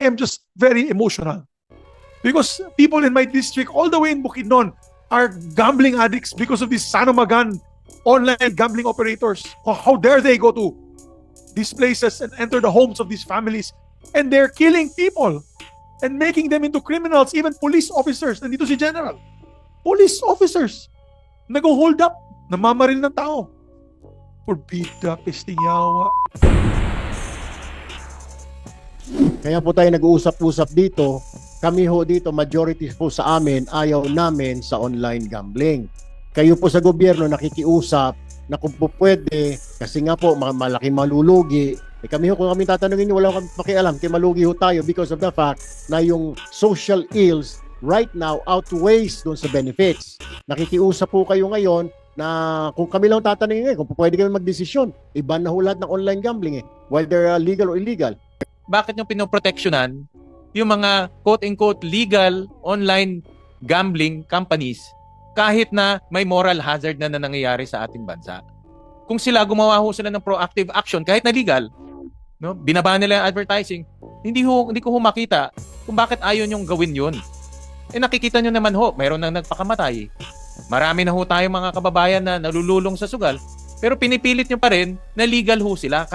am just very emotional. Because people in my district, all the way in Bukidnon, are gambling addicts because of these Sanomagan online gambling operators. How dare they go to these places and enter the homes of these families, and they're killing people and making them into criminals, even police officers. Nandito si General. Police officers. Nag-hold up. Namamaril ng tao. Forbida, pestinyawa. Kaya po tayo nag-uusap-usap dito. Kami ho dito, majority po sa amin, ayaw namin sa online gambling. Kayo po sa gobyerno nakikiusap na kung po pwede, kasi nga po malaki malulugi. Kami ho, kung kami tatanungin nyo, wala kami pakialam, kaya malugi ho tayo because of the fact na yung social ills right now outweighs doon sa benefits. Nakikiusap po kayo ngayon na kung kami lang tatanungin ngayon, kung pwede kami magdesisyon, iba na ho lahat ng online gambling whether legal or illegal. Bakit yung pinoproteksyonan yung mga quote-unquote legal online gambling companies kahit na may moral hazard na nangyayari sa ating bansa? Kung sila gumawa ho sila ng proactive action kahit na legal, no? Binaba nila yung advertising, hindi ko makita kung bakit ayaw nyong gawin yun. Nakikita nyo naman ho, mayroon nang nagpakamatay. Marami na ho tayong mga kababayan na nalululong sa sugal, pero pinipilit nyo pa rin na legal ho sila.